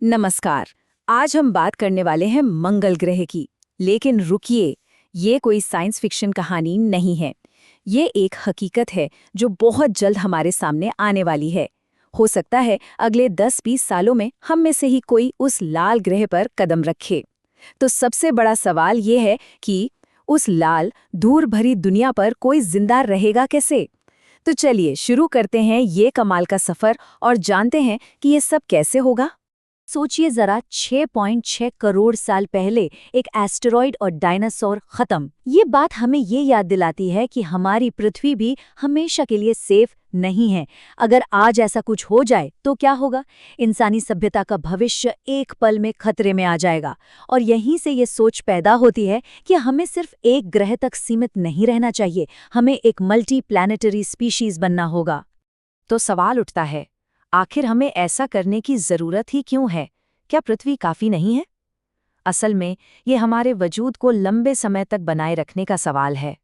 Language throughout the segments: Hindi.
नमस्कार। आज हम बात करने वाले हैं मंगल ग्रह की। लेकिन रुकिए, ये कोई साइंस फिक्शन कहानी नहीं है। ये एक हकीकत है जो बहुत जल्द हमारे सामने आने वाली है। हो सकता है अगले 10-20 सालों में हम में से ही कोई उस लाल ग्रह पर कदम रखे। तो सबसे बड़ा सवाल ये है कि उस लाल धूल भरी दुनिया पर कोई जिंदा रहेगा कैसे? तो चलिए शुरू करते हैं ये कमाल का सफर और जानते हैं कि ये सब कैसे होगा। सोचिए जरा, 6.6 करोड़ साल पहले एक एस्टेरॉइड और डायनासोर खत्म। ये बात हमें ये याद दिलाती है कि हमारी पृथ्वी भी हमेशा के लिए सेफ नहीं है। अगर आज ऐसा कुछ हो जाए तो क्या होगा? इंसानी सभ्यता का भविष्य एक पल में खतरे में आ जाएगा। और यहीं से ये सोच पैदा होती है कि हमें सिर्फ एक ग्रह तक सीमित नहीं रहना चाहिए, हमें एक मल्टी प्लैनेटरी स्पीशीज बनना होगा। तो सवाल उठता है, आखिर हमें ऐसा करने की जरूरत ही क्यों है? क्या पृथ्वी काफी नहीं है? असल में ये हमारे वजूद को लंबे समय तक बनाए रखने का सवाल है।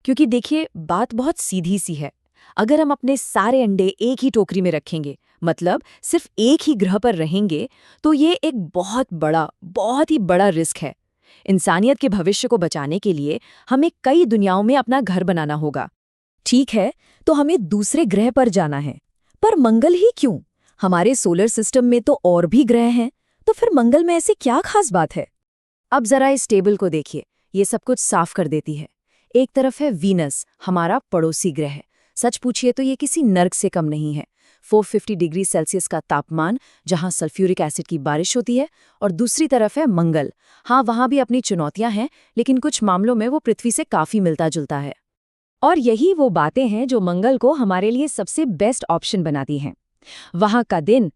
क्योंकि देखिए, बात बहुत सीधी सी है। अगर हम अपने सारे अंडे एक ही टोकरी में रखेंगे, मतलब सिर्फ एक ही ग्रह पर रहेंगे, तो ये एक बहुत ही बड़ा रिस्क है। इंसानियत के भविष्य को बचाने के लिए हमें कई दुनियाओं में अपना घर बनाना होगा। ठीक है, तो हमें दूसरे ग्रह पर जाना है। पर मंगल ही क्यों? हमारे सोलर सिस्टम में तो और भी ग्रह हैं, तो फिर मंगल में ऐसी क्या खास बात है? अब जरा इस टेबल को देखिए, ये सब कुछ साफ कर देती है। एक तरफ है वीनस, हमारा पड़ोसी ग्रह। सच पूछिए तो ये किसी नर्क से कम नहीं है। 450 डिग्री सेल्सियस का तापमान, जहां सल्फ्यूरिक एसिड की बारिश होती है। और दूसरी तरफ है मंगल। हाँ, वहां भी अपनी चुनौतियां हैं, लेकिन कुछ मामलों में वो पृथ्वी से काफी मिलता जुलता है। और यही वो बातें हैं जो मंगल को हमारे लिए सबसे बेस्ट ऑप्शन बनाती हैं। वहां का दिन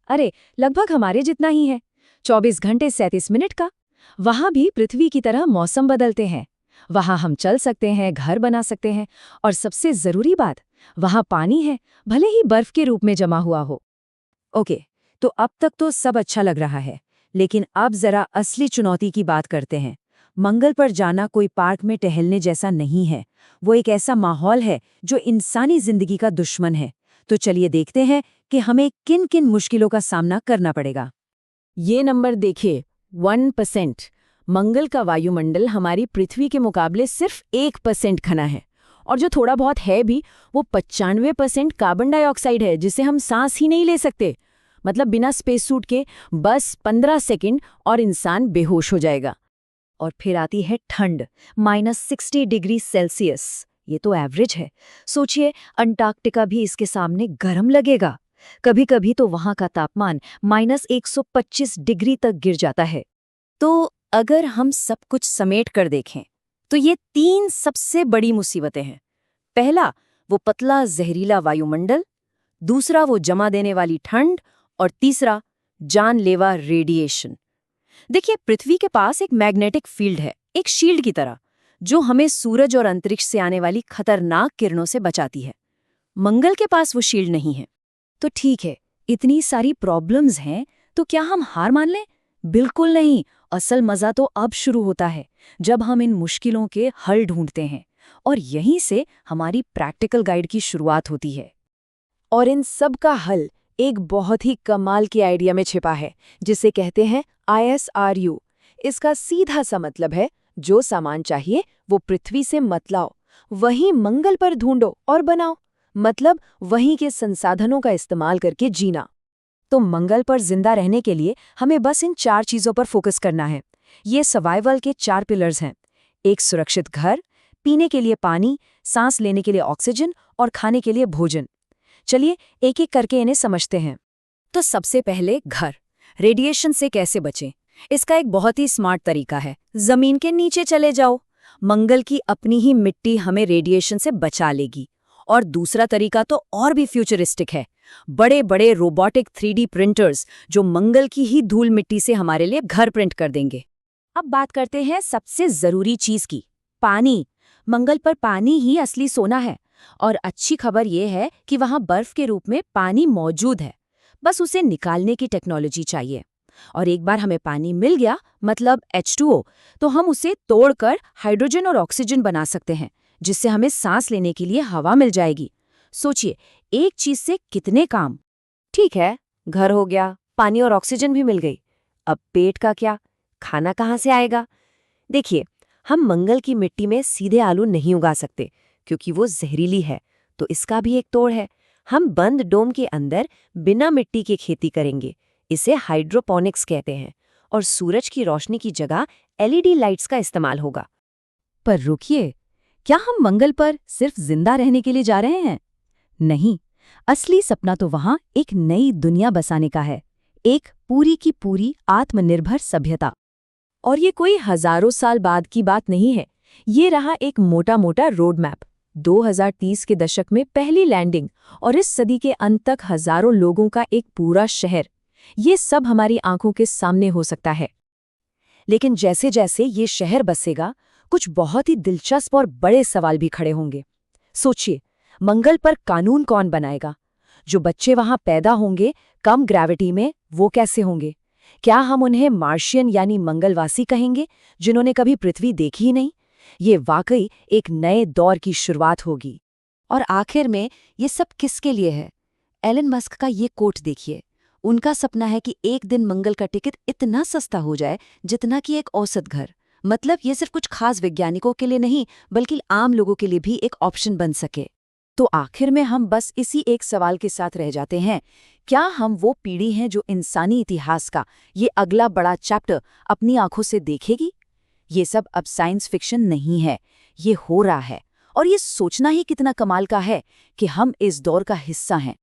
लगभग हमारे जितना ही है, 24 घंटे 37 मिनट का। वहां भी पृथ्वी की तरह मौसम बदलते हैं। वहां हम चल सकते हैं, घर बना सकते हैं, और सबसे जरूरी बात, वहां पानी है, भले ही बर्फ के रूप में जमा हुआ हो। ओके, तो अब तक तो सब अच्छा लग रहा है, लेकिन अब जरा असली चुनौती की बात करते हैं। मंगल पर जाना कोई पार्क में टहलने जैसा नहीं है। वो एक ऐसा माहौल है जो इंसानी जिंदगी का दुश्मन है। तो चलिए देखते हैं कि हमें किन किन मुश्किलों का सामना करना पड़ेगा। ये नंबर देखिए, 1%। मंगल का वायुमंडल हमारी पृथ्वी के मुकाबले सिर्फ 1% घना है। और जो थोड़ा बहुत है भी, वो 95% कार्बन डाइऑक्साइड है, जिसे हम सांस ही नहीं ले सकते। मतलब बिना स्पेस सूट के बस 15 सेकंड और इंसान बेहोश हो जाएगा। और फिर आती है ठंड, -60 डिग्री सेल्सियस। ये तो एवरेज है। सोचिए, अंटार्कटिका भी इसके सामने गर्म लगेगा। कभी कभी तो वहां का तापमान -125 डिग्री तक गिर जाता है। तो अगर हम सब कुछ समेट कर देखें, तो ये 3 सबसे बड़ी मुसीबतें हैं। पहला, वो पतला जहरीला वायुमंडल। दूसरा, वो जमा देने वाली ठंड। और तीसरा, जानलेवा रेडिएशन। देखिए, पृथ्वी के पास एक मैग्नेटिक फील्ड है, एक शील्ड की तरह, जो हमें सूरज और अंतरिक्ष से आने वाली खतरनाक किरणों से बचाती है। मंगल के पास वो शील्ड नहीं है। तो ठीक है, इतनी सारी प्रॉब्लम्स हैं, तो क्या हम हार मान लें? बिल्कुल नहीं। असल मजा तो अब शुरू होता है, जब हम इन मुश्किलों के हल ढूंढते हैं। और यहीं से हमारी प्रैक्टिकल गाइड की शुरुआत होती है। और इन सब का हल एक बहुत ही कमाल की आइडिया में छिपा है, जिसे कहते हैं ISRU। इसका सीधा सा मतलब है, जो सामान चाहिए वो पृथ्वी से मत लाओ, वहीं मंगल पर ढूंढो और बनाओ। मतलब वहीं के संसाधनों का इस्तेमाल करके जीना। तो मंगल पर जिंदा रहने के लिए हमें बस इन 4 चीजों पर फोकस करना है। ये सर्वाइवल के 4 पिलर्स हैं। एक सुरक्षित घर, पीने के लिए पानी, सांस लेने के लिए ऑक्सीजन और खाने के लिए भोजन। चलिए एक एक करके इन्हें समझते हैं। तो सबसे पहले घर। रेडिएशन से कैसे बचें? इसका एक बहुत ही स्मार्ट तरीका है, जमीन के नीचे चले जाओ। मंगल की अपनी ही मिट्टी हमें रेडिएशन से बचा लेगी। और दूसरा तरीका तो और भी फ्यूचरिस्टिक है, बड़े बड़े रोबोटिक 3D प्रिंटर्स, जो मंगल की ही धूल मिट्टी से हमारे लिए घर प्रिंट कर देंगे। अब बात करते हैं सबसे जरूरी चीज की, पानी। मंगल पर पानी ही असली सोना है। और अच्छी खबर यह है कि वहां बर्फ के रूप में पानी मौजूद है, बस उसे निकालने की टेक्नोलॉजी चाहिए। और एक बार हमें पानी मिल गया, मतलब H2O, तो हम उसे तोड़कर हाइड्रोजन और ऑक्सीजन बना सकते हैं, जिससे हमें सांस लेने के लिए हवा मिल जाएगी। सोचिए, एक चीज से कितने काम। ठीक है, घर हो गया, पानी और ऑक्सीजन भी मिल गई। अब पेट का क्या? खाना कहाँ से आएगा? देखिए, हम मंगल की मिट्टी में सीधे आलू नहीं उगा सकते क्योंकि वो जहरीली है, तो इसका भी एक तोड़ है। हम बंद डोम के अंदर बिना मिट्टी की खेती करेंगे। इसे हाइड्रोपोनिक्स कहते हैं और सूरज की रोशनी की जगह एलईडी लाइट्स का इस्तेमाल होगा। पर रुकिए, क्या हम मंगल पर सिर्फ जिंदा रहने के लिए जा रहे हैं? नहीं, असली सपना तो वहां एक नई दुनिया बसाने का है, एक पूरी की पूरी आत्मनिर्भर सभ्यता। और ये कोई हजारों साल बाद की बात नहीं है, ये रहा एक मोटा मोटा रोड मैप। 2030 के दशक में पहली लैंडिंग और इस सदी के अंत तक हजारों लोगों का एक पूरा शहर, ये सब हमारी आंखों के सामने हो सकता है। लेकिन जैसे जैसे ये शहर बसेगा, कुछ बहुत ही दिलचस्प और बड़े सवाल भी खड़े होंगे। सोचिए, मंगल पर कानून कौन बनाएगा? जो बच्चे वहां पैदा होंगे कम ग्रेविटी में, वो कैसे होंगे? क्या हम उन्हें मार्शियन यानी मंगलवासी कहेंगे, जिन्होंने कभी पृथ्वी देखी ही नहीं? ये वाकई एक नए दौर की शुरुआत होगी। और आखिर में ये सब किसके लिए है? एलन मस्क का ये कोट देखिए। उनका सपना है कि एक दिन मंगल का टिकट इतना सस्ता हो जाए जितना कि एक औसत घर। मतलब ये सिर्फ कुछ खास वैज्ञानिकों के लिए नहीं, बल्कि आम लोगों के लिए भी एक ऑप्शन बन सके। तो आखिर में हम बस इसी एक सवाल के साथ रह जाते हैं, क्या हम वो पीढ़ी हैं जो इंसानी इतिहास का ये अगला बड़ा चैप्टर अपनी आंखों से देखेगी? ये सब अब साइंस फिक्शन नहीं है, ये हो रहा है। और ये सोचना ही कितना कमाल का है कि हम इस दौर का हिस्सा हैं।